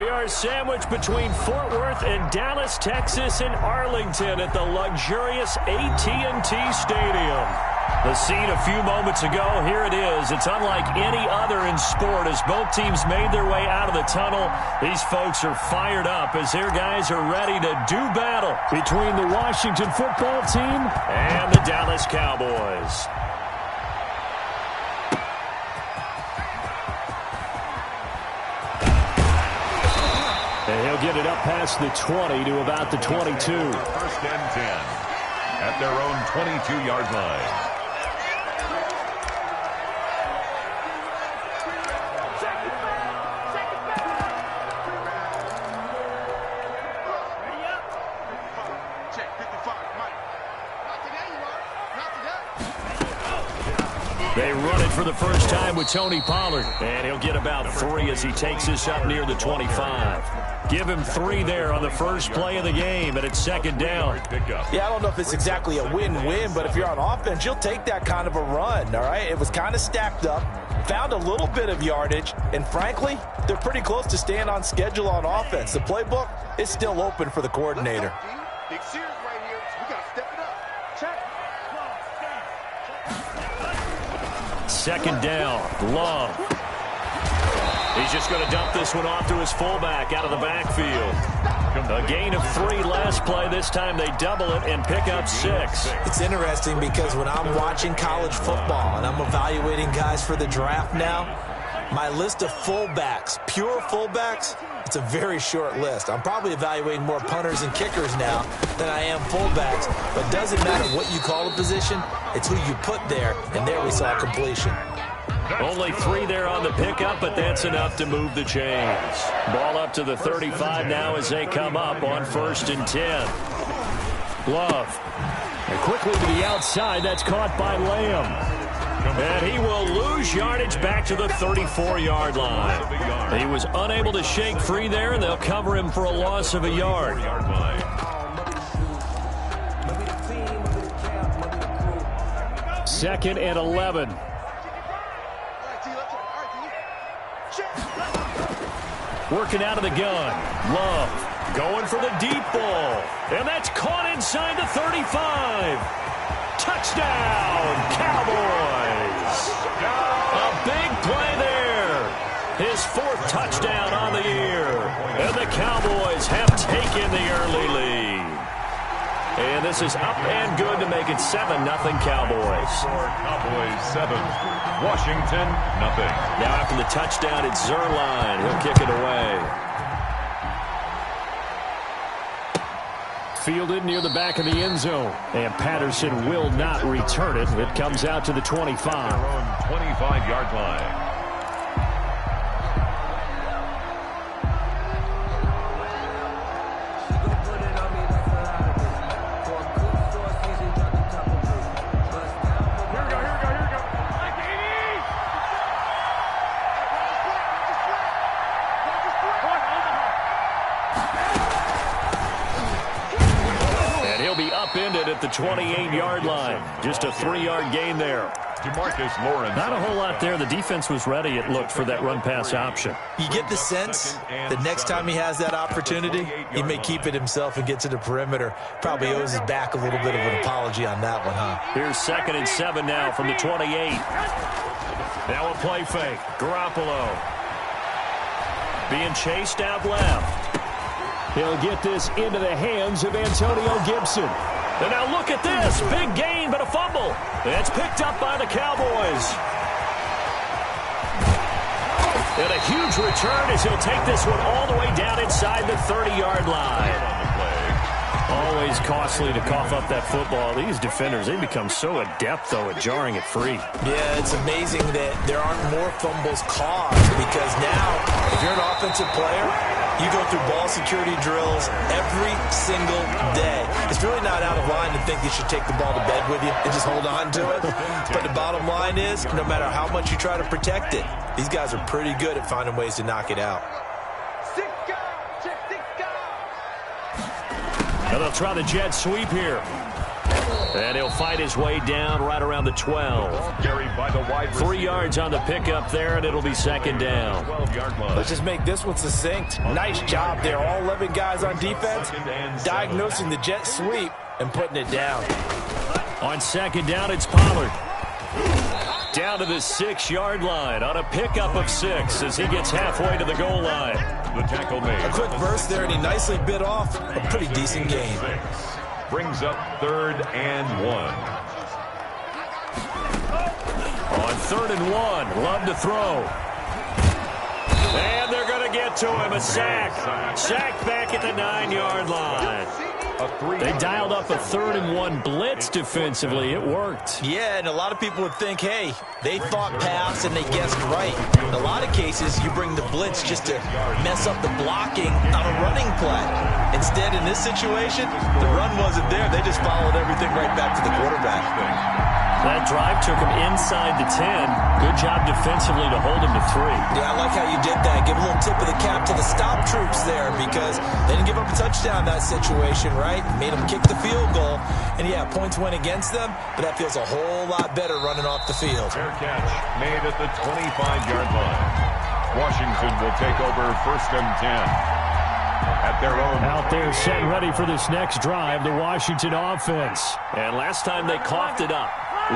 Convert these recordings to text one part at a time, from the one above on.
We are sandwiched between Fort Worth and Dallas, Texas, and Arlington at the luxurious AT&T Stadium. The scene a few moments ago, here it is. It's unlike any other in sport as both teams made their way out of the tunnel. These folks are fired up as their guys are ready to do battle between the Washington football team and the Dallas Cowboys. And he'll get it up past the 20 to about the 22. First and 10 at their own 22-yard line. They run it for the first time with Tony Pollard. And he'll get about 3 as he takes this up near the 25. Give him 3 there on the first play of the game, and it's second down. Yeah, I don't know if it's exactly a win-win, but if you're on offense, you'll take that kind of a run, all right? It was kind of stacked up, found a little bit of yardage, and frankly, they're pretty close to staying on schedule on offense. The playbook is still open for the coordinator. Big series right here. We got to step it up. Check. Second down, Love. He's just going to dump this one off to his fullback out of the backfield. A gain of 3 last play. This time they double it and pick up 6. It's interesting because when I'm watching college football and I'm evaluating guys for the draft now, my list of fullbacks, pure fullbacks, it's a very short list. I'm probably evaluating more punters and kickers now than I am fullbacks. But it doesn't matter what you call a position, it's who you put there. And there we saw completion. Only 3 there on the pickup, but that's enough to move the chains. Ball up to the 35 now as they come up on 1st and 10. Love. And quickly to the outside. That's caught by Lamb. And he will lose yardage back to the 34-yard line. He was unable to shake free there, and they'll cover him for a loss of a yard. Second and 11. Working out of the gun. Love going for the deep ball. And that's caught inside the 35. Touchdown, Cowboys. A big play there. His 4th touchdown on the year. And the Cowboys have taken the early lead. And this is up and good to make it 7-0 Cowboys. Cowboys 7, Washington 0. Now after the touchdown, it's Zerline. He'll kick it away. Fielded near the back of the end zone. And Patterson will not return it. It comes out to the 25. Their own 25-yard line. At the 28-yard line. Just a 3-yard gain there. DeMarcus Lawrence. Not a whole lot there. The defense was ready, it looked, for that run-pass option. You get the sense that next time he has that opportunity, he may keep it himself and get to the perimeter. Probably owes his back a little bit of an apology on that one, huh? Here's 2nd and 7 now from the 28. Now a play fake. Garoppolo being chased out left. He'll get this into the hands of Antonio Gibson. And now look at this. Big gain, but a fumble. It's picked up by the Cowboys. And a huge return as he'll take this one all the way down inside the 30-yard line. Always costly to cough up that football. These defenders, they become so adept, though, at jarring it free. Yeah, it's amazing that there aren't more fumbles caused because now, if you're an offensive player, you go through ball security drills every single day. It's really not out of line to think you should take the ball to bed with you and just hold on to it. But the bottom line is, no matter how much you try to protect it, these guys are pretty good at finding ways to knock it out. And they'll try the jet sweep here. And he'll fight his way down right around the 12. Carried by the wide 3 yards on the pickup there, and it'll be second down. 12-yard line. Let's just make this one succinct. Nice job there. All 11 guys on defense diagnosing the jet sweep and putting it down. On second down, it's Pollard. Down to the 6-yard line on a pickup of 6 as he gets halfway to the goal line. The tackle made. A quick burst there, and he nicely bit off a pretty decent gain. Brings up 3rd and 1. On 3rd and 1, Love to throw. And they're going to get to him. A sack. Sack back at the 9-yard line. They dialed up a 3rd and 1 blitz defensively. It worked. Yeah, and a lot of people would think, hey, they thought pass and they guessed right. In a lot of cases, you bring the blitz just to mess up the blocking on a running play. Instead, in this situation, the run wasn't there. They just followed everything right back to the quarterback. That drive took him inside the 10. Good job defensively to hold him to 3. Yeah, I like how you did that. Give a little tip of the cap to the stop troops there because they didn't give up a touchdown in that situation, right? Made them kick the field goal. And, yeah, points went against them, but that feels a whole lot better running off the field. Fair catch made at the 25-yard line. Washington will take over 1st and 10. At their own. Out there set ready for this next drive, the Washington offense. And last time they coughed it up,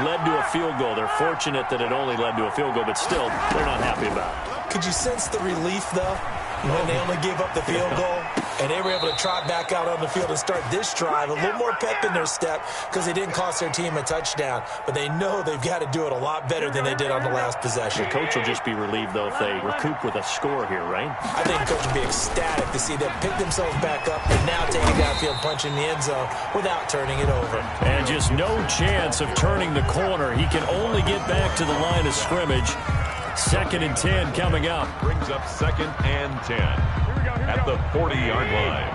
led to a field goal. They're fortunate that it only led to a field goal, but still, they're not happy about it. Could you sense the relief, though, when they only gave up the field goal? And they were able to trot back out on the field and start this drive. A little more pep in their step because they didn't cost their team a touchdown. But they know they've got to do it a lot better than they did on the last possession. The coach will just be relieved, though, if they recoup with a score here, right? I think the coach will be ecstatic to see them pick themselves back up and now take it downfield, punch in the end zone without turning it over. And just no chance of turning the corner. He can only get back to the line of scrimmage. 2nd and 10 coming up. Brings up 2nd and 10 at the 40-yard line.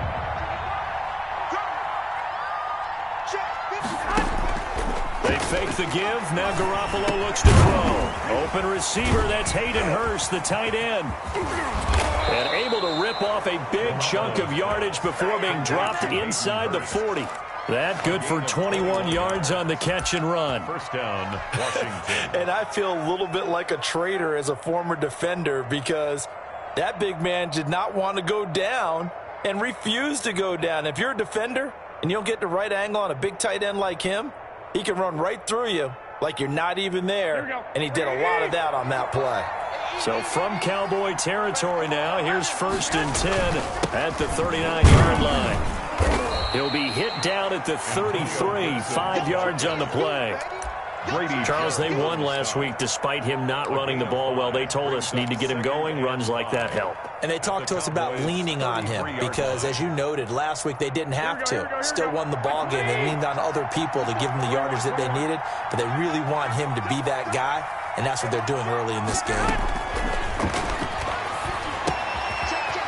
They fake the give. Now Garoppolo looks to throw. Open receiver. That's Hayden Hurst, the tight end. And able to rip off a big chunk of yardage before being dropped inside the 40. That good for 21 yards on the catch and run. 1st down, Washington. And I feel a little bit like a traitor as a former defender because that big man did not want to go down and refused to go down. If you're a defender and you don't get the right angle on a big tight end like him, he can run right through you like you're not even there. And he did a lot of that on that play. So from Cowboy territory now, here's 1st and 10 at the 39-yard line. He'll be hit down at the 33, 5 yards on the play. Charles, they won last week despite him not running the ball well. They told us need to get him going. Runs like that help. And they talked to us about leaning on him because, as you noted, last week they didn't have to. Still won the ball game. They leaned on other people to give them the yardage that they needed, but they really want him to be that guy, and that's what they're doing early in this game.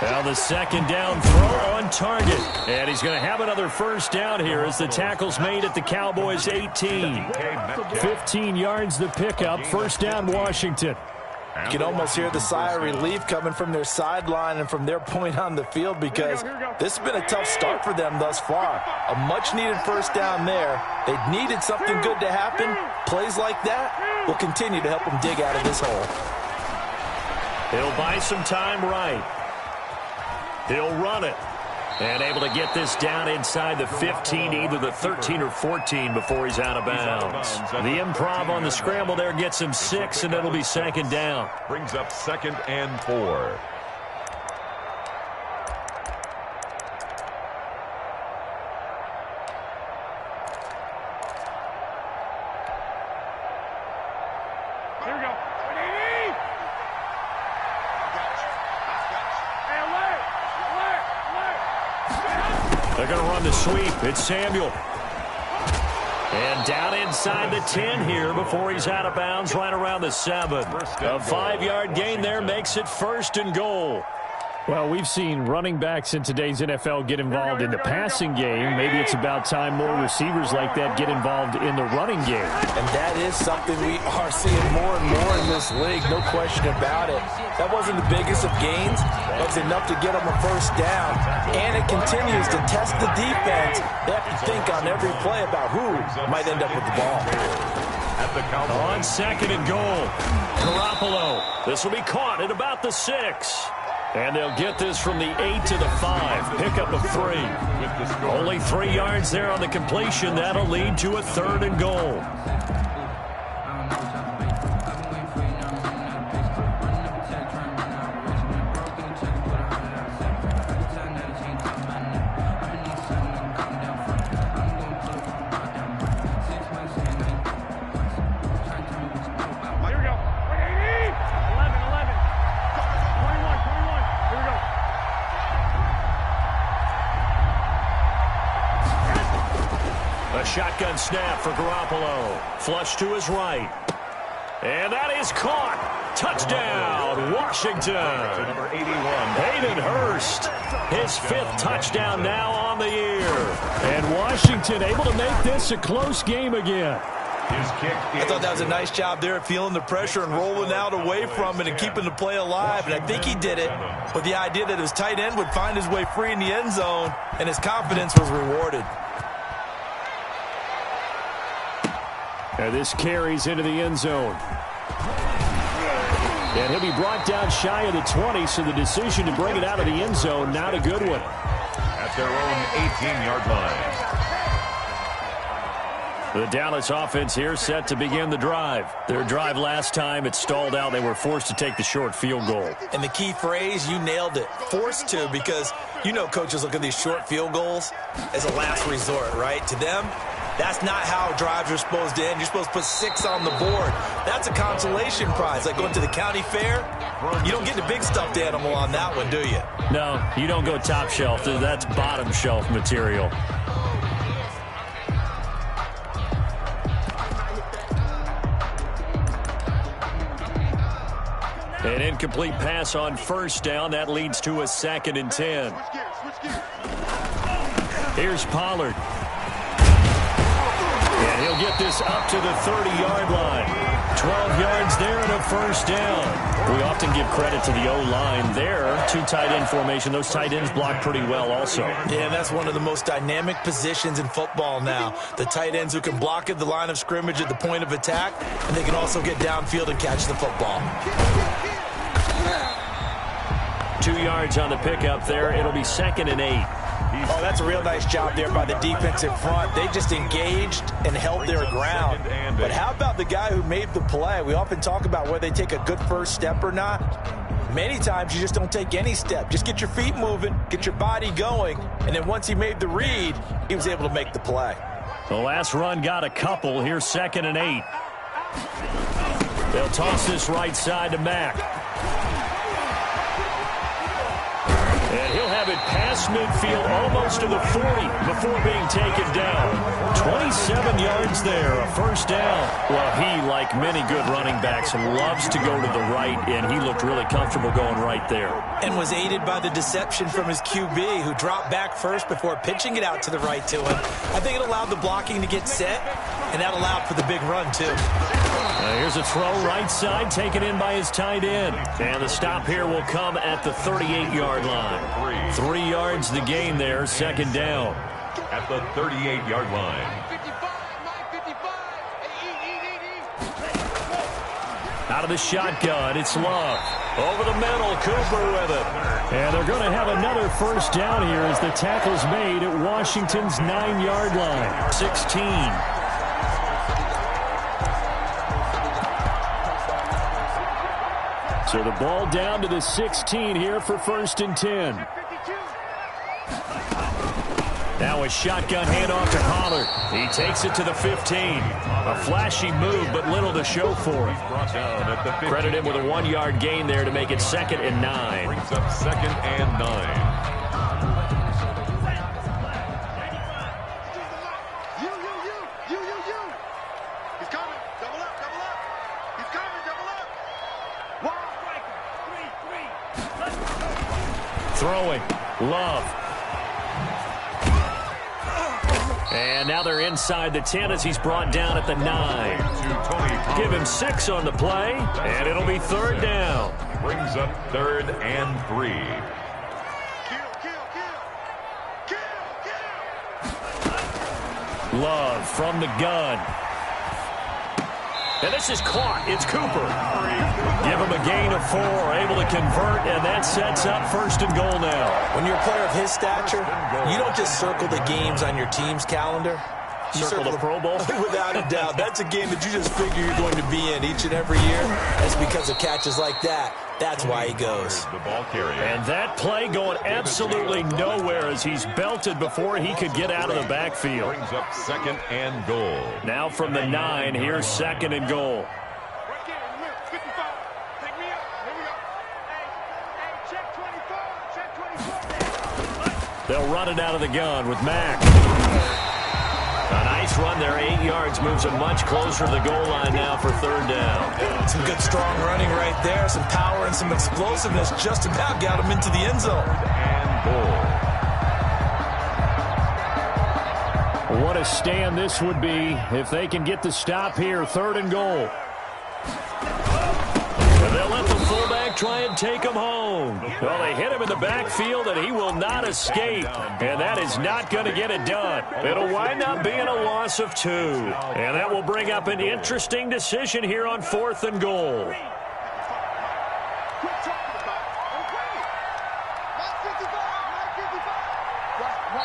Now the 2nd down throw on target. And he's going to have another 1st down here as the tackle's made at the Cowboys' 18. 15 yards the pickup. 1st down, Washington. You can almost hear the sigh of relief coming from their sideline and from their point on the field because this has been a tough start for them thus far. A much-needed 1st down there. They needed something good to happen. Plays like that will continue to help them dig out of this hole. He'll buy some time right. He'll run it. And able to get this down inside the 15, either the 13 or 14 before he's out of bounds. The improv on the scramble there gets him 6, and it'll be 2nd down. Brings up 2nd and 4. Here we go. They're going to run the sweep. It's Samuel. And down inside the 10 here before he's out of bounds right around the 7. A 5-yard gain there makes it 1st and goal. Well, we've seen running backs in today's NFL get involved in the passing game. Maybe it's about time more receivers like that get involved in the running game. And that is something we are seeing more and more in this league, no question about it. That wasn't the biggest of gains. That was enough to get them a first down. And it continues to test the defense. They have to think on every play about who might end up with the ball. On 2nd and goal, Garoppolo. This will be caught at about the 6. And they'll get this from the 8 to the 5. Pickup of 3. Only 3 yards there on the completion. That'll lead to a 3rd and goal. Shotgun snap for Garoppolo. Flush to his right. And that is caught. Touchdown, Washington. Number 81. Hayden Hurst. His 5th touchdown now on the year. And Washington able to make this a close game again. I thought that was a nice job there, feeling the pressure and rolling out away from it and keeping the play alive. And I think he did it with the idea that his tight end would find his way free in the end zone, and his confidence was rewarded. And this carries into the end zone. And he'll be brought down shy of the 20, so the decision to bring it out of the end zone, not a good one. At their own 18-yard line. The Dallas offense here set to begin the drive. Their drive last time, it stalled out. They were forced to take the short field goal. And the key phrase, you nailed it, forced to, because you know coaches look at these short field goals as a last resort, right? To them, that's not how drives are supposed to end. You're supposed to put 6 on the board. That's a consolation prize. Like going to the county fair, you don't get the big stuffed animal on that one, do you? No, you don't go top shelf. That's bottom shelf material. An incomplete pass on 1st down. That leads to a 2nd and 10. Here's Pollard. And he'll get this up to the 30-yard line. 12 yards there and a 1st down. We often give credit to the O-line there. 2 tight end formation. Those tight ends block pretty well also. Yeah, that's one of the most dynamic positions in football now. The tight ends who can block at the line of scrimmage at the point of attack, and they can also get downfield and catch the football. 2 yards on the pickup there. It'll be 2nd and 8. Oh, that's a real nice job there by the defensive front. They just engaged and held their ground. But how about the guy who made the play? We often talk about whether they take a good first step or not. Many times you just don't take any step. Just get your feet moving, get your body going, and then once he made the read, he was able to make the play. The last run got a couple. Here's 2nd and 8. They'll toss this right side to Mack. And he'll have it past midfield almost to the 40 before being taken down. 27 yards there, a 1st down. Well, he, like many good running backs, loves to go to the right, and he looked really comfortable going right there. And was aided by the deception from his QB, who dropped back first before pitching it out to the right to him. I think it allowed the blocking to get set, and that allowed for the big run, too. Here's a throw right side, taken in by his tight end. And the stop here will come at the 38-yard line. 3 yards the gain there, 2nd down. At the 38-yard line. Out of the shotgun, it's Love. Over the middle, Cooper with it. And they're going to have another 1st down here as the tackle's made at Washington's 9-yard line. 16. So the ball down to the 16 here for 1st and 10. Now a shotgun handoff to Pollard. He takes it to the 15. A flashy move, but little to show for it. Credit him with a 1-yard gain there to make it 2nd and 9. Brings up 2nd and 9. Throwing. Love. And now they're inside the 10 as he's brought down at the 9. Give him 6 on the play, and it'll be third down. Brings up 3rd and 3. Love from the gun. And this is caught. It's Cooper. Give him a gain of 4, able to convert, and that sets up 1st and goal now. When you're a player of his stature, you don't just circle the games on your team's calendar. You circle the Pro Bowl? Without a doubt. That's a game that you just figure you're going to be in each and every year. It's because of catches like that. That's why he goes. The ball carrier. And that play going absolutely nowhere as he's belted before he could get out of the backfield. Brings up 2nd and goal. Now from the 9, here's 2nd and goal. They'll run it out of the gun with Mack. A nice run there, 8 yards, moves him much closer to the goal line now for 3rd down. Some good strong running right there, some power and some explosiveness just about got him into the end zone. And goal. What a stand this would be if they can get the stop here, 3rd and goal. And they'll let the fullback try and take him home. Well, they hit him in the backfield, and he will not escape. And that is not going to get it done. It'll wind up being a loss of 2. And that will bring up an interesting decision here on 4th and goal.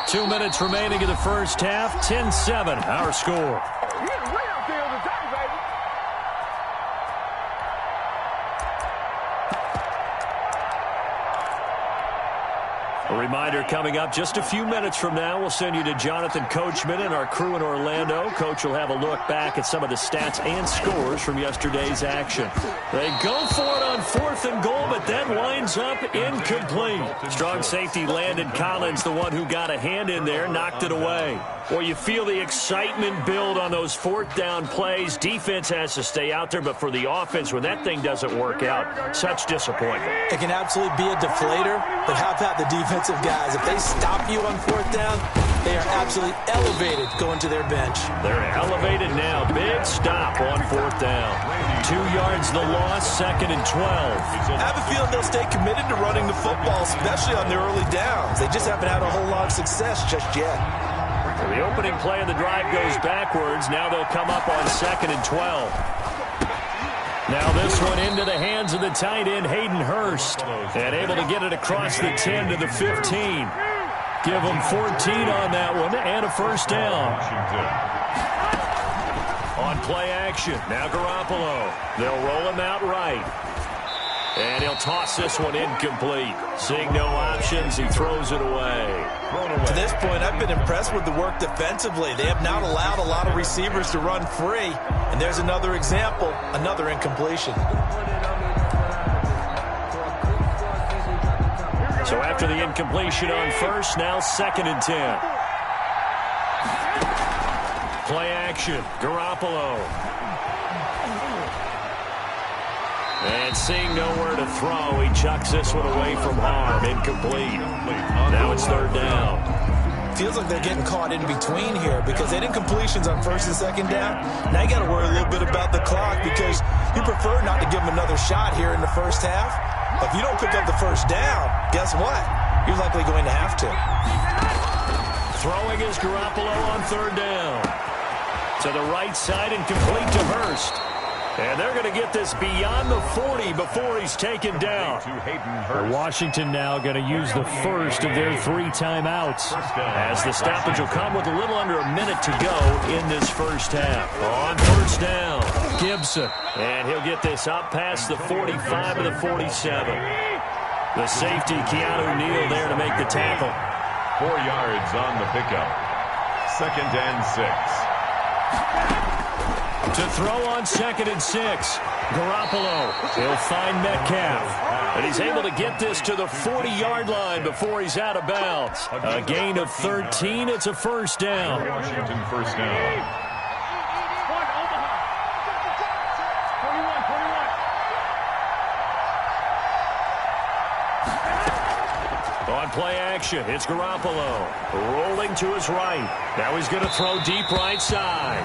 2 minutes remaining in the first half. 10-7, our score. A reminder coming up just a few minutes from now, we'll send you to Jonathan Coachman and our crew in Orlando. Coach will have a look back at some of the stats and scores from yesterday's action. They go for it on 4th and goal, but that winds up incomplete. Strong safety Landon Collins, the one who got a hand in there, knocked it away. Well, you feel the excitement build on those 4th down plays. Defense has to stay out there, but for the offense, when that thing doesn't work out, such disappointment. It can absolutely be a deflator, but how about the defensive guys? If they stop you on 4th down, they are absolutely elevated going to their bench. They're elevated now. Big stop on 4th down. 2 yards the loss, 2nd and 12. I have a feeling they'll stay committed to running the football, especially on their early downs. They just haven't had a whole lot of success just yet. Well, the opening play of the drive goes backwards. Now they'll come up on 2nd and 12. Now this one into the hands of the tight end, Hayden Hurst. And able to get it across the 10 to the 15. Give them 14 on that one and a 1st down. On play action, now Garoppolo. They'll roll him out right. And he'll toss this one incomplete. Seeing no options, he throws it away. To this point, I've been impressed with the work defensively. They have not allowed a lot of receivers to run free. And there's another example, another incompletion. So after the incompletion on 1st, now 2nd and 10. Play action, Garoppolo. And seeing nowhere to throw, he chucks this one away from harm. Incomplete. Now it's 3rd down. Feels like they're getting caught in between here because they did incompletions on 1st and 2nd down. Now you got to worry a little bit about the clock because you prefer not to give them another shot here in the first half. But if you don't pick up the 1st down, guess what? You're likely going to have to. Throwing is Garoppolo on 3rd down. To the right side and complete to Hurst. And they're going to get this beyond the 40 before he's taken down. Washington now going to use the first of their 3 timeouts. As the stoppage will come with a little under a minute to go in this first half. On 1st down, Gibson. And he'll get this up past the 45 to the 47. The safety, Keanu Neal, there to make the tackle. 4 yards on the pickup. 2nd and 6. To throw on 2nd and 6. Garoppolo. He'll find Metcalf. And he's able to get this to the 40-yard line before he's out of bounds. A gain of 13. It's a 1st down. Washington 1st down. play action. It's Garoppolo rolling to his right. Now he's going to throw deep right side.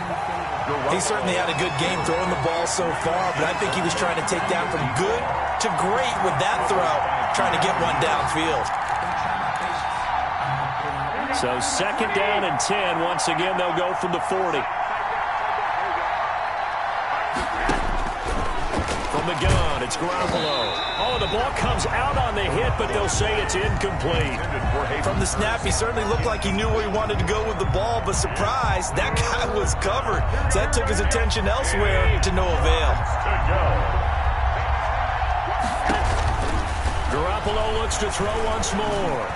He certainly had a good game throwing the ball so far, but I think he was trying to take down from good to great with that throw, trying to get one downfield. So 2nd down and 10. Once again, they'll go from the 40. From the gun, it's Garoppolo. Oh, the ball comes out on the hit, but they'll say it's incomplete. From the snap, he certainly looked like he knew where he wanted to go with the ball, but surprise, that guy was covered. So that took his attention elsewhere to no avail. Garoppolo looks to throw once more.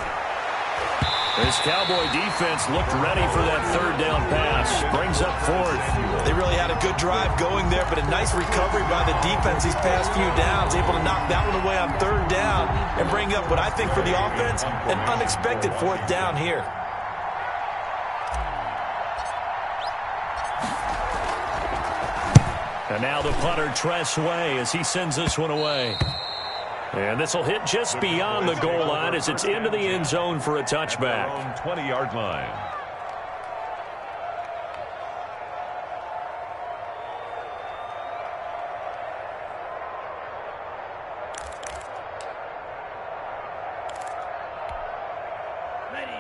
This Cowboy defense looked ready for that 3rd down pass. Brings up 4th. They really had a good drive going there, but a nice recovery by the defense these past few downs. Able to knock that one away on 3rd down and bring up what I think for the offense, an unexpected 4th down here. And now the punter, Tress Way, as he sends this one away. And this will hit just beyond the goal line as it's into the end zone for a touchback. 20-yard line.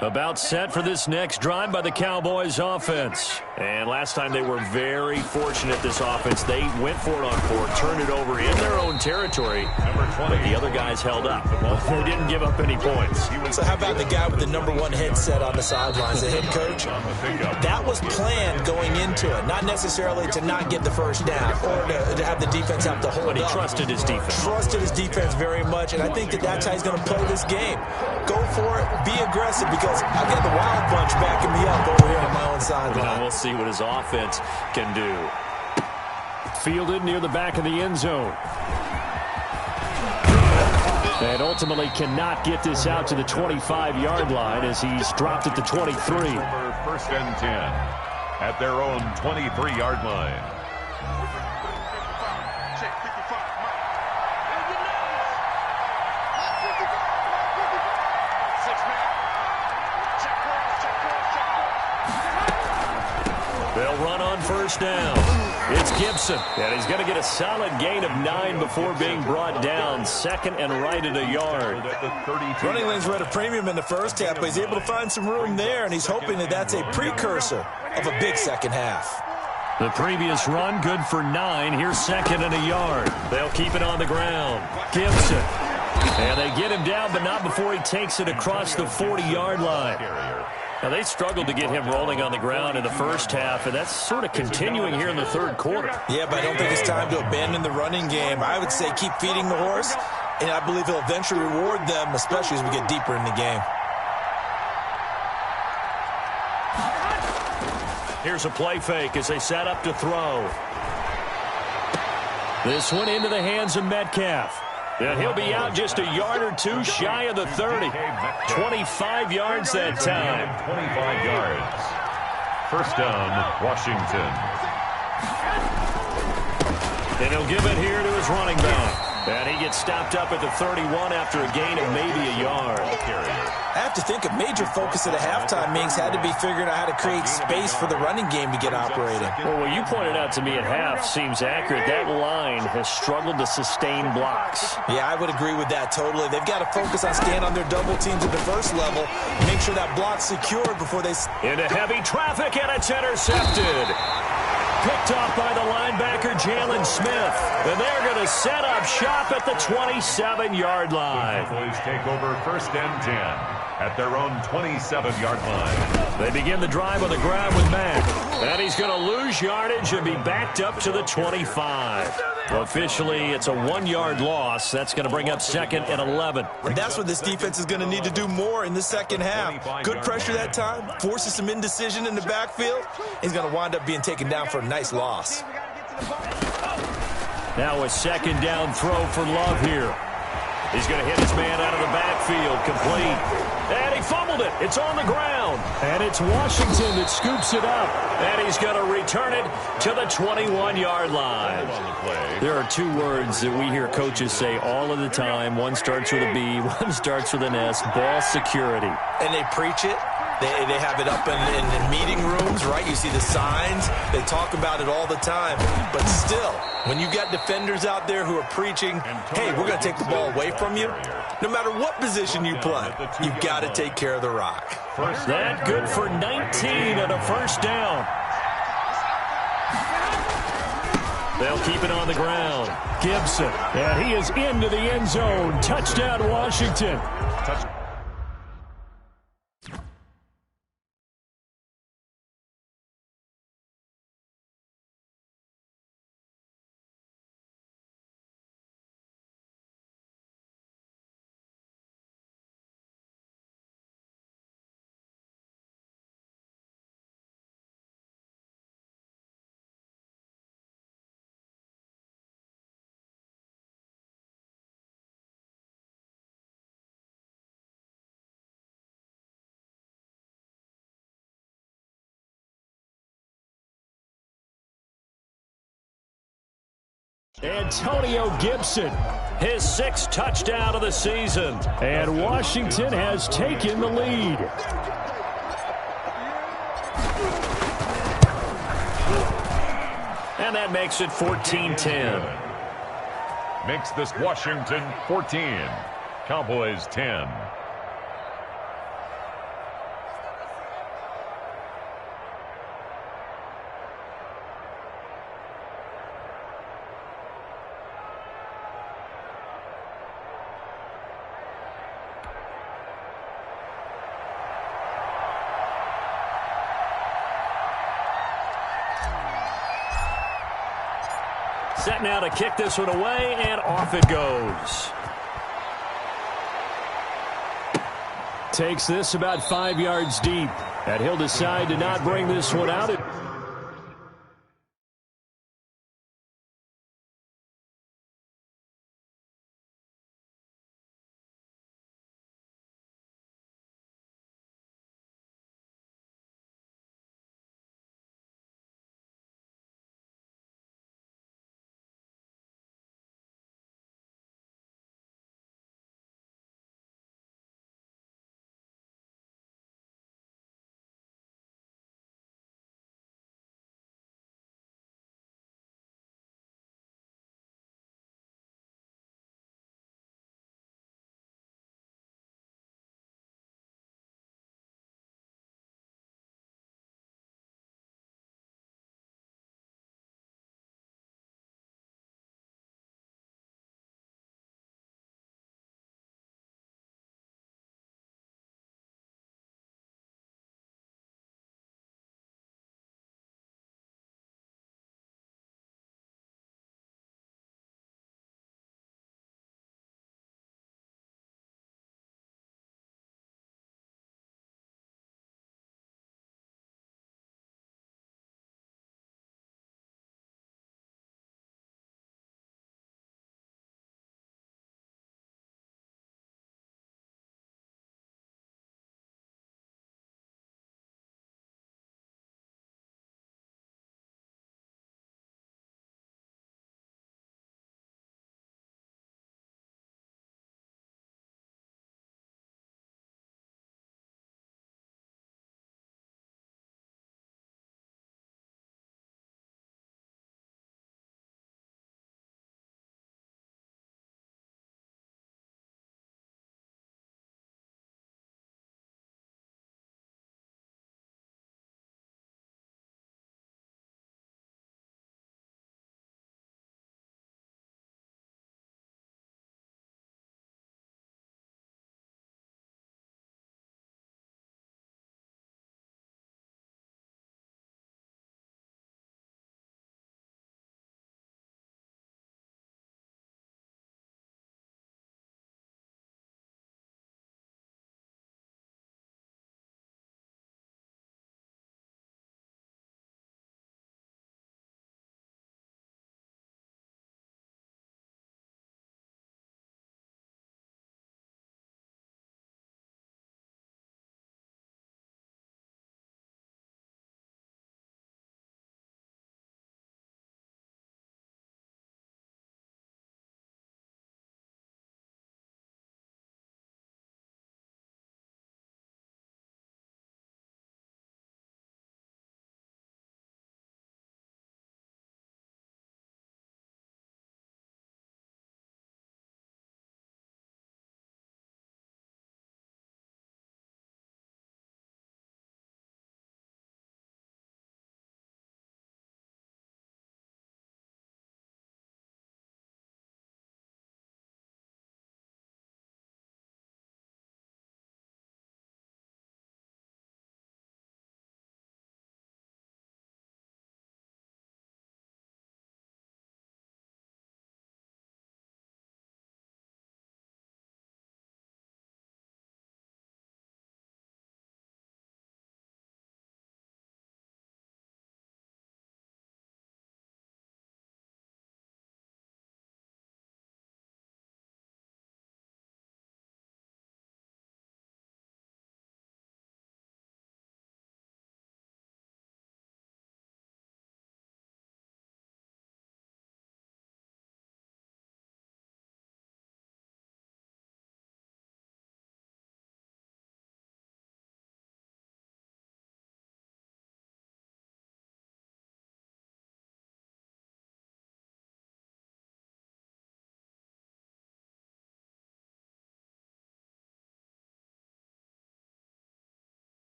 About set for this next drive by the Cowboys offense. And last time they were very fortunate, this offense. They went for it on 4th, turned it over in their own territory. But the other guys held up. They didn't give up any points. So how about the guy with the #1 headset on the sidelines, the head coach? That was planned going into it, not necessarily to not get the 1st down or to have the defense have to hold But he up. trusted his defense. Trusted his defense very much, and I think that's how he's going to play this game. Go for it, be aggressive, because I've got the Wild Bunch backing me up over here on my own sideline. We'll see what his offense can do. Fielded near the back of the end zone. And ultimately cannot get this out to the 25-yard line as he's dropped at the 23. 1st and 10 at their own 23-yard line. They'll run on 1st down. It's Gibson, and he's going to get a solid gain of 9 before being brought down. 2nd and right at a yard. Running lanes were at a premium in the 1st half, but he's able to find some room there, and he's hoping that that's a precursor of a big 2nd half. The previous run, good for 9. Here's 2nd and a yard. They'll keep it on the ground. Gibson. And they get him down, but not before he takes it across the 40-yard line. Now, they struggled to get him rolling on the ground in the 1st half, and that's sort of continuing here in the 3rd quarter. Yeah, but I don't think it's time to abandon the running game. I would say keep feeding the horse, and I believe he'll eventually reward them, especially as we get deeper in the game. Here's a play fake as they set up to throw. This one into the hands of Metcalf. And he'll be out just a yard or two shy of the 30. 25 yards that time. 25 yards. 1st down, Washington. And he'll give it here to his running back. And he gets stopped up at the 31 after a gain of maybe a yard. I have to think a major focus at a halftime means had to be figuring out how to create space for the running game to get operating. Well, what you pointed out to me at half seems accurate. That line has struggled to sustain blocks. Yeah, I would agree with that totally. They've got to focus on staying on their double teams at the 1st level, make sure that block's secured before they... Into heavy traffic, and it's intercepted. Picked off by the linebacker, Jalen Smith. And they're going to set up shop at the 27-yard line. Cowboys take over 1st and 10 at their own 27-yard line. They begin the drive on the ground with Mack. And he's going to lose yardage and be backed up to the 25. Officially, it's a 1-yard loss. That's going to bring up 2nd and 11. And that's what this defense is going to need to do more in the 2nd half. Good pressure that time, forces some indecision in the backfield. He's going to wind up being taken down for a nice loss. Now a 2nd down throw for Love here. He's going to hit his man out of the backfield, complete. And he fumbled it. It's on the ground. And it's Washington that scoops it up. And he's going to return it to the 21-yard line. There are two words that we hear coaches say all of the time. One starts with a B, one starts with an S, ball security. And they preach it. They have it up in meeting rooms, right? You see the signs. They talk about it all the time. But still, when you got defenders out there who are preaching, hey, we're going to take the ball away from you, no matter what position you play, you've got to take care of the rock. That good for 19 and a first down. They'll keep it on the ground. Gibson, and he is into the end zone. Touchdown, Washington. Antonio Gibson, his sixth touchdown of the season. And Washington has taken the lead. And that makes it 14-10. Makes this Washington 14. Cowboys 10. Set now to kick this one away, and off it goes. Takes this about 5 yards deep, and he'll decide to not bring this one out.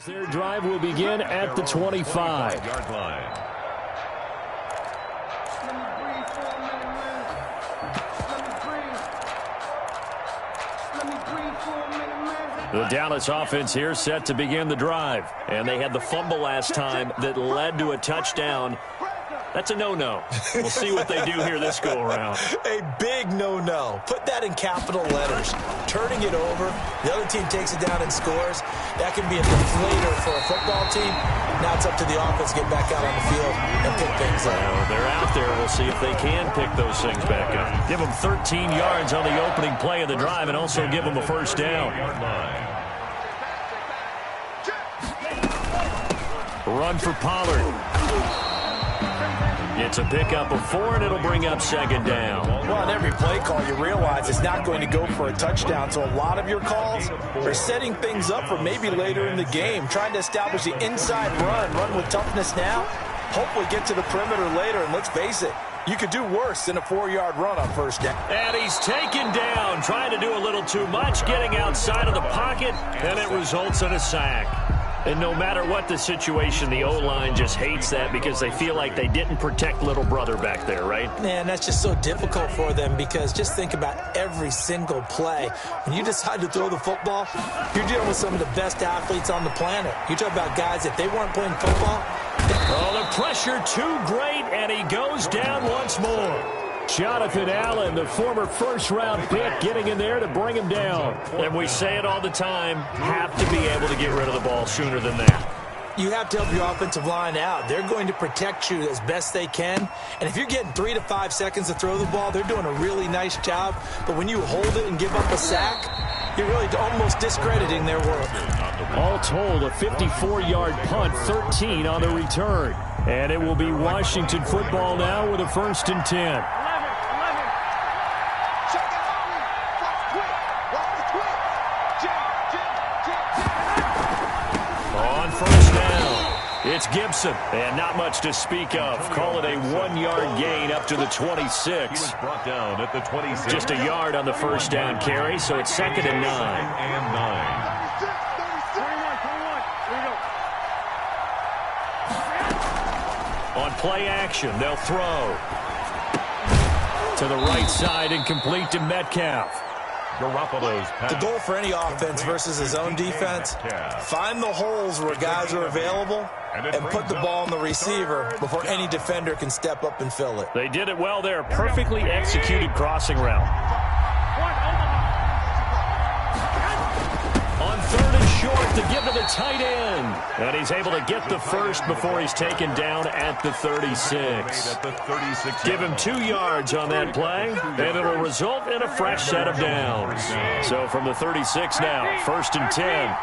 Their drive will begin at the 25. Yard line. The Dallas offense here set to begin the drive. And they had the fumble last time that led to a touchdown. That's a no-no. We'll see what they do here this go-around. A big no-no. Put that in capital letters. Turning it over, the other team takes it down and scores. That can be a deflator for a football team. Now it's up to the offense to get back out on the field and pick things up. Well, they're out there. We'll see if they can pick those things back up. Give them 13 yards on the opening play of the drive and also give them a first down. Run for Pollard. It's a pickup of 4, and it'll bring up second down. Well, on every play call, you realize it's not going to go for a touchdown. So a lot of your calls are setting things up for maybe later in the game, trying to establish the inside run with toughness now, hopefully get to the perimeter later. And let's face it, you could do worse than a 4-yard run on first down. And he's taken down, trying to do a little too much, getting outside of the pocket, and it results in a sack. And no matter what the situation, the O-line just hates that because they feel like they didn't protect little brother back there, right? Man, that's just so difficult for them because just think about every single play. When you decide to throw the football, you're dealing with some of the best athletes on the planet. You talk about guys, if they weren't playing football. Oh, the pressure too great, and he goes down once more. Jonathan Allen, the former first-round pick, getting in there to bring him down. And we say it all the time, have to be able to get rid of the ball sooner than that. You have to help your offensive line out. They're going to protect you as best they can. And if you're getting 3 to 5 seconds to throw the ball, they're doing a really nice job. But when you hold it and give up a sack, you're really almost discrediting their work. All told, a 54-yard punt, 13 on the return. And it will be Washington football now with a 1st and 10. It's Gibson, and not much to speak of. Call it a 1-yard gain up to the 26. He was brought down at the 26. Just a yard on the first down carry, so it's 2nd and 9. On play action, they'll throw. To the right side and complete to Metcalf. The goal for any offense versus his own defense, find the holes where guys are available and put the ball on the receiver before any defender can step up and fill it. They did it well there. Perfectly executed crossing route. On 3rd and short to give to the tight end. And he's able to get the first before he's taken down at the 36. Give him 2 yards on that play, and it'll result in a fresh set of downs. So from the 36 now, 1st and 10.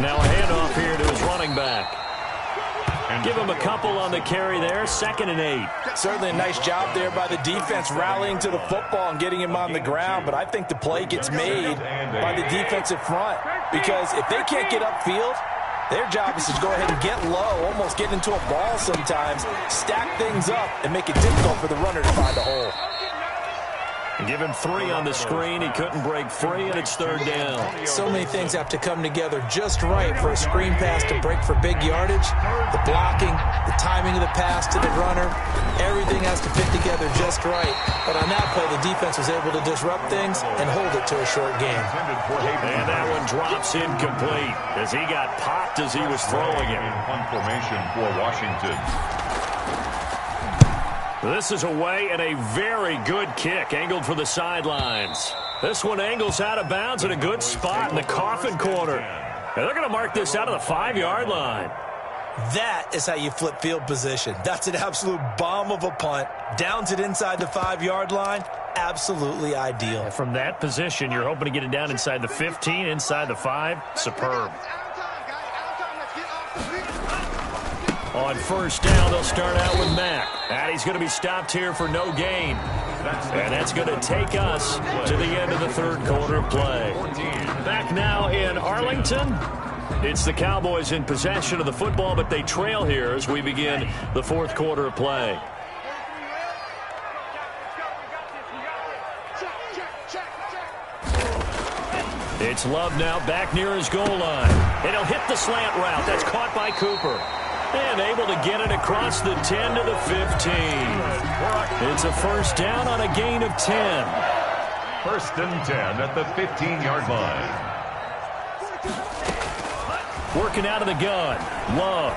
Now a handoff here to his running back. Give him a couple on the carry there, 2nd and 8. Certainly a nice job there by the defense rallying to the football and getting him on the ground, but I think the play gets made by the defensive front because if they can't get upfield, their job is to go ahead and get low, almost get into a ball sometimes, stack things up, and make it difficult for the runner to find a hole. Give him 3 on the screen. He couldn't break free, and it's 3rd down. So many things have to come together just right for a screen pass to break for big yardage. The blocking, the timing of the pass to the runner, everything has to fit together just right. But on that play, the defense was able to disrupt things and hold it to a short game. And that one drops incomplete as he got popped as he was throwing it. Punt formation for Washington. This is away and a very good kick angled for the sidelines. This one angles out of bounds in a good spot in the coffin corner. And they're going to mark this out of the 5-yard line. That is how you flip field position. That's an absolute bomb of a punt. Downs it inside the 5-yard line. Absolutely ideal. And from that position, you're hoping to get it down inside the 15, inside the 5. Superb. On 1st down, they'll start out with Mack. And he's going to be stopped here for no gain. And that's going to take us to the end of the 3rd quarter of play. Back now in Arlington. It's the Cowboys in possession of the football, but they trail here as we begin the 4th quarter of play. It's Love now back near his goal line. And he'll hit the slant route. That's caught by Cooper. And able to get it across the 10 to the 15. It's a first down on a gain of 10. First and 10 at the 15-yard line. Working out of the gun. Love.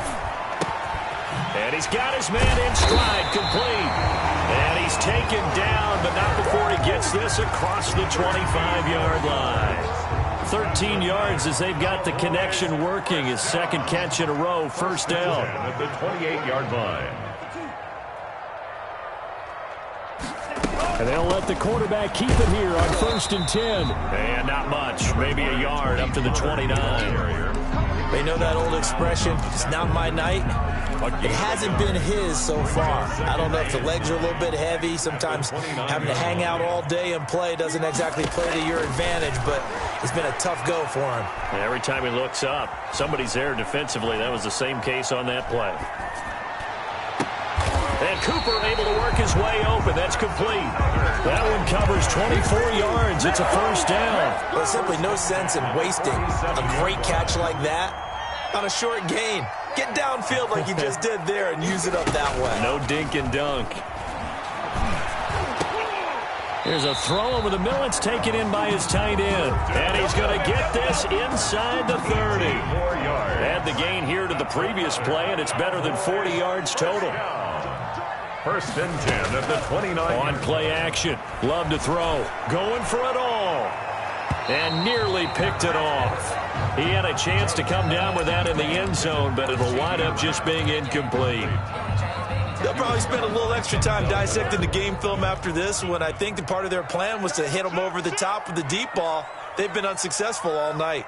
And he's got his man in stride, complete. And he's taken down, but not before he gets this across the 25-yard line. 13 yards as they've got the connection working. His second catch in a row, first down. At the 28-yard line. And they'll let the quarterback keep it here on first and 10. And not much, maybe a yard up to the 29. They know that old expression, it's not my night. It hasn't been his so far. I don't know if the legs are a little bit heavy. Sometimes having to hang out all day and play doesn't exactly play to your advantage, but it's been a tough go for him. And every time he looks up, somebody's there defensively. That was the same case on that play. And Cooper able to work his way open. That's complete. That one covers 24 yards. It's a first down. Well, simply no sense in wasting a great catch like that on a short gain. Get downfield like you just did there and use it up that way. No dink and dunk. Here's a throw over the middle. It's taken in by his tight end. And he's going to get this inside the 30. Add the gain here to the previous play, and it's better than 40 yards total. First and 10 at the 29. On play action. Love to throw. Going for it all. And nearly picked it off. He had a chance to come down with that in the end zone, but it'll wind up just being incomplete. They'll probably spend a little extra time dissecting the game film after this one. I think the part of their plan was to hit him over the top with the deep ball. They've been unsuccessful all night.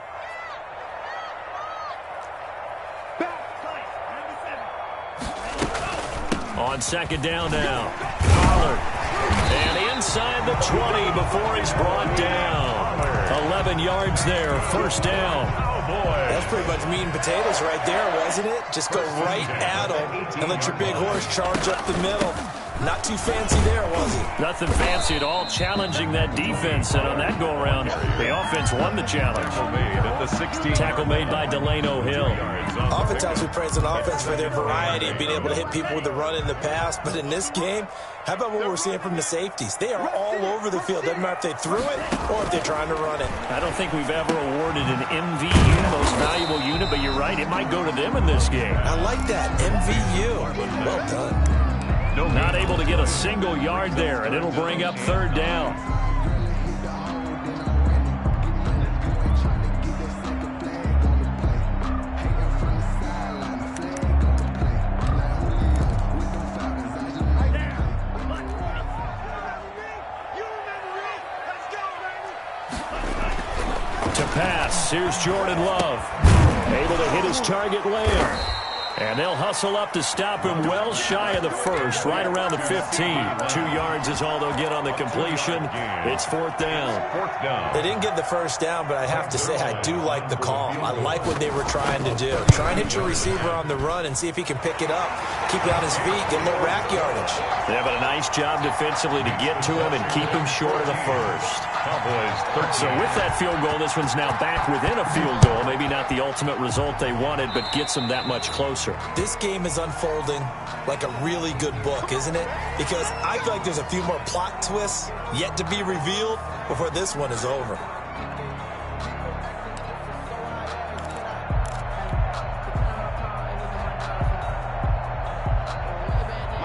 On second down now. Pollard. And inside the 20 before he's brought down. 11 yards there. First down. That's pretty much meat and potatoes right there, wasn't it? Just go right at him and let your big horse charge up the middle. Not too fancy there, was it? Nothing fancy at all, challenging that defense. And on that go-around, the offense won the challenge. Tackle made by Delano Hill. Oftentimes we praise an offense for their variety, being able to hit people with the run in the pass. But in this game, how about what we're seeing from the safeties? They are all over the field. Doesn't matter if they threw it or if they're trying to run it. I don't think we've ever awarded an MVU, most valuable unit, but you're right, it might go to them in this game. I like that, MVU. Well done. Not able to get a single yard there, and it'll bring up third down. To pass, here's Jordan Love. Able to hit his target later. And they'll hustle up to stop him well shy of the first, right around the 15. 2 yards is all they'll get on the completion. It's fourth down. They didn't get the first down, but I have to say I do like the call. I like what they were trying to do. Try and hit your receiver on the run and see if he can pick it up. Keep it on his feet, get a little rack yardage. Yeah, but a nice job defensively to get to him and keep him short of the first. So with that field goal, this one's now back within a field goal. Maybe not the ultimate result they wanted, but gets them that much closer. This game is unfolding like a really good book, isn't it? Because I feel like there's a few more plot twists yet to be revealed before this one is over.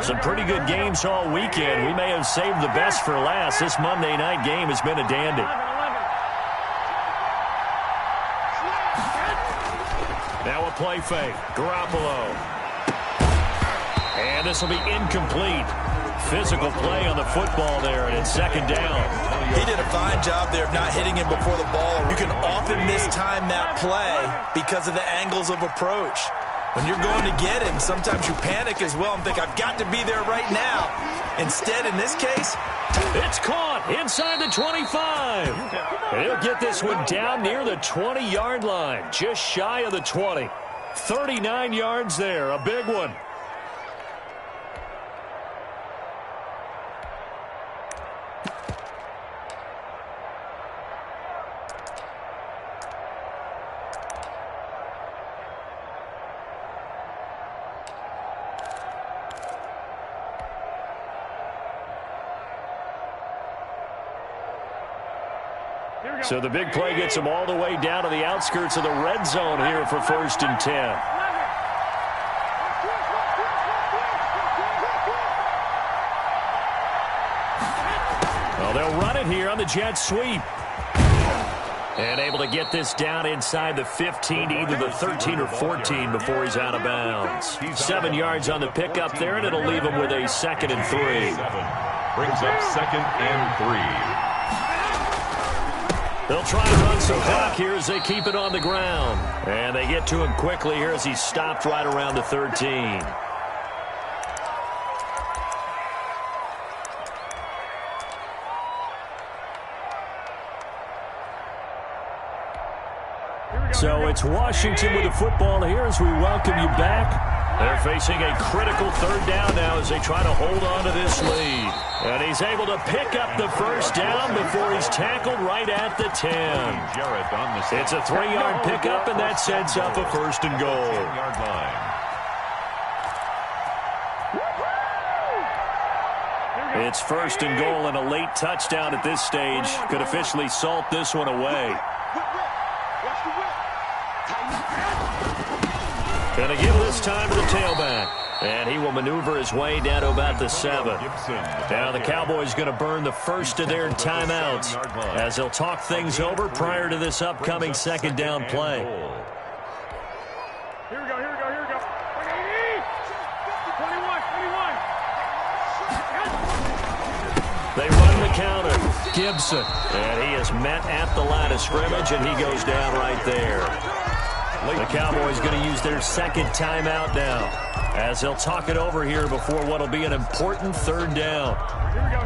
Some pretty good games all weekend. We may have saved the best for last. This Monday night game has been a dandy. Now a play fake. Garoppolo. And this will be incomplete. Physical play on the football there, and it's second down. He did a fine job there of not hitting him before the ball. You can often mistime that play because of the angles of approach. When you're going to get him, sometimes you panic as well and think, I've got to be there right now. Instead, in this case, it's caught inside the 25. And he'll get this one down near the 20-yard line, just shy of the 20. 39 yards there, a big one. So the big play gets him all the way down to the outskirts of the red zone here for 1st and 10. Well, they'll run it here on the jet sweep. And able to get this down inside the 15 to either the 13 or 14 before he's out of bounds. 7 yards on the pickup there, and it'll leave him with a 2nd and 3. Brings up 2nd and 3. They'll try and run some clock here as they keep it on the ground. And they get to him quickly here as he's stopped right around the 13. So it's Washington with the football here as we welcome you back. They're facing a critical 3rd down now as they try to hold on to this lead. And he's able to pick up the 1st down before he's tackled right at the 10. It's a 3-yard pickup, and that sets up a 1st and goal. It's 1st and goal, and a late touchdown at this stage could officially salt this one away. Going to give this time to the tailback. And he will maneuver his way down to about the 7. Now the Cowboys going to burn the first of their timeouts as they'll talk things over prior to this upcoming 2nd down play. Here we go. 21. They run the counter. Gibson. And he is met at the line of scrimmage, and he goes down right there. The Cowboys going to use their 2nd timeout now as they'll talk it over here before what will be an important 3rd down. Here we go.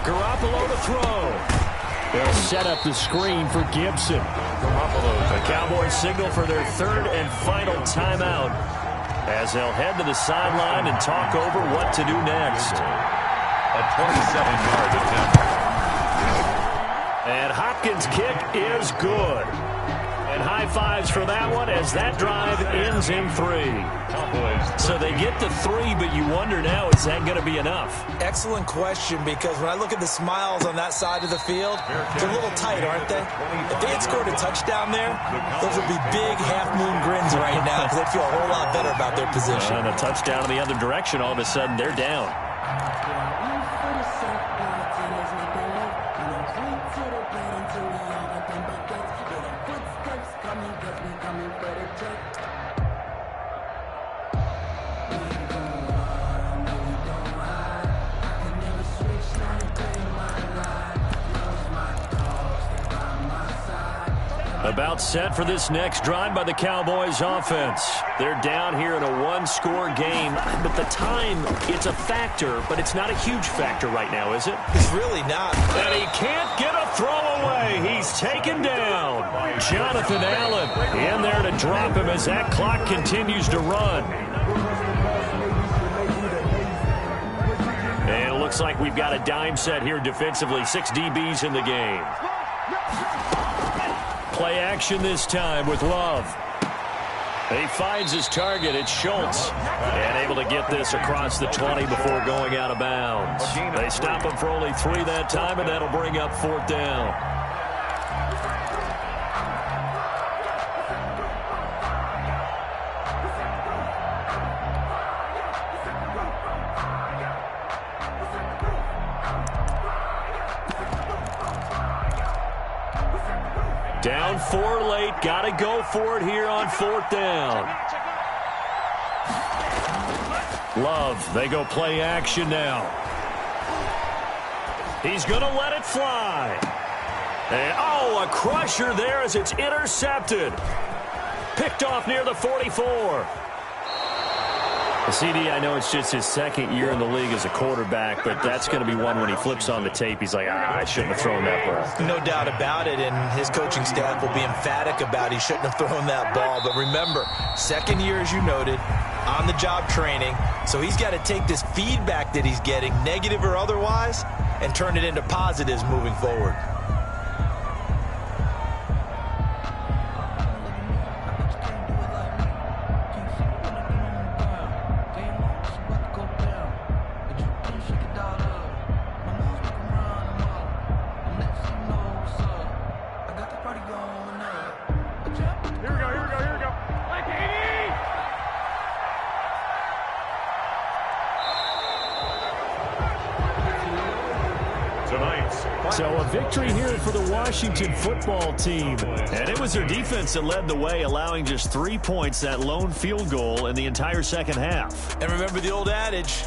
Garoppolo to throw. They'll set up the screen for Gibson. The Cowboys signal for their 3rd and final timeout as they'll head to the sideline and talk over what to do next. A 27-yard attempt. And Hopkins' kick is good. And high fives for that one as that drive ends in 3. So they get the 3, but you wonder now, is that going to be enough? Excellent question, because when I look at the smiles on that side of the field, they're a little tight, aren't they? If they had scored a touchdown there, those would be big half-moon grins right now because they'd feel a whole lot better about their position. And a touchdown in the other direction, all of a sudden they're down. About set for this next drive by the Cowboys offense. They're down here in a 1-score game, but the time, it's a factor, but it's not a huge factor right now, is it? It's really not. And he can't get a throw away. He's taken down. Jonathan Allen in there to drop him as that clock continues to run. And it looks like we've got a dime set here defensively. 6 DBs in the game. Play action this time with Love. He finds his target. It's Schultz. And able to get this across the 20 before going out of bounds. They stop him for only 3 that time, and that'll bring up 4th down. Down 4 late. Got to go for it here on 4th down. Love, they go play action now. He's going to let it fly. And, a crusher there as it's intercepted. Picked off near the 44. CD, I know it's just his 2nd year in the league as a quarterback, but that's going to be one when he flips on the tape, he's like, I shouldn't have thrown that ball. No doubt about it, and his coaching staff will be emphatic about he shouldn't have thrown that ball. But remember, 2nd year, as you noted, on-the-job training, so he's got to take this feedback that he's getting, negative or otherwise, and turn it into positives moving forward. victory here for the Washington football team. And it was their defense that led the way, allowing just 3 points, that lone field goal in the entire second half. And remember the old adage,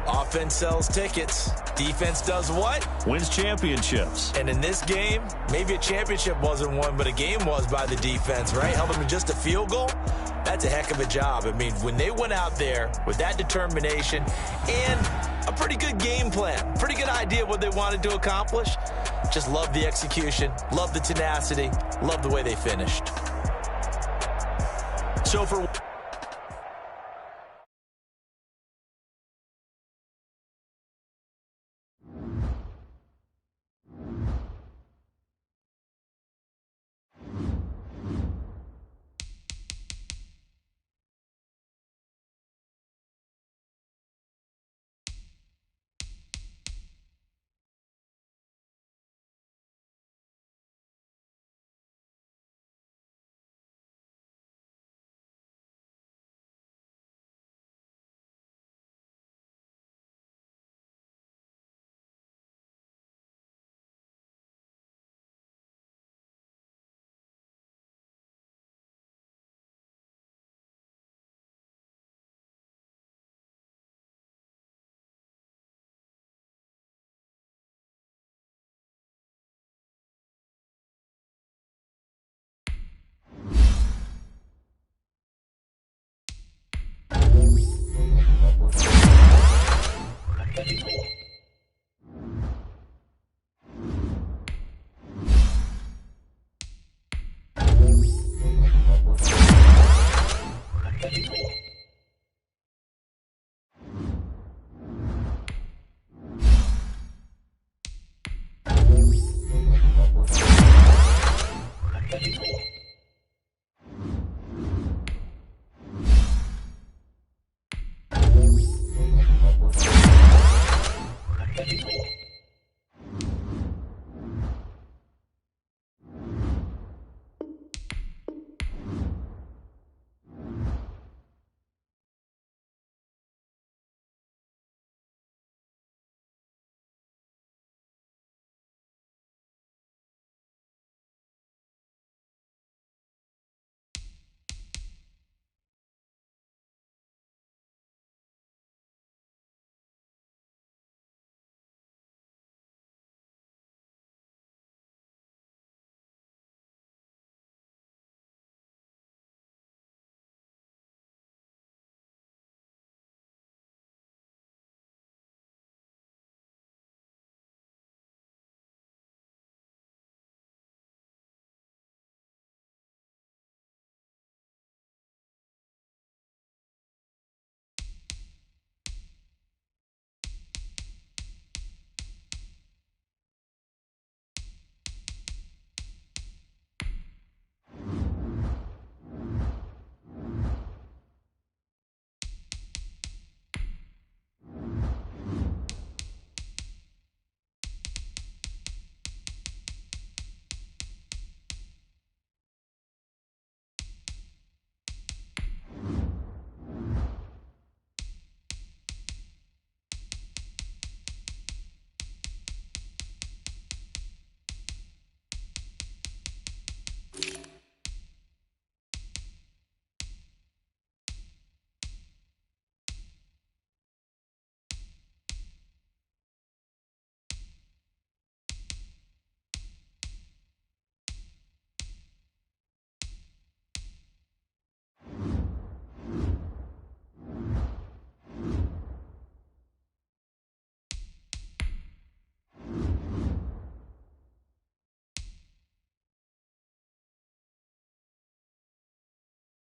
offense sells tickets. Defense does what? Wins championships. And in this game, maybe a championship wasn't won, but a game was by the defense, right? Held them to just a field goal. That's a heck of a job. I mean, when they went out there with that determination and a pretty good game plan, pretty good idea what they wanted to accomplish, just love the execution, love the tenacity, love the way they finished. So for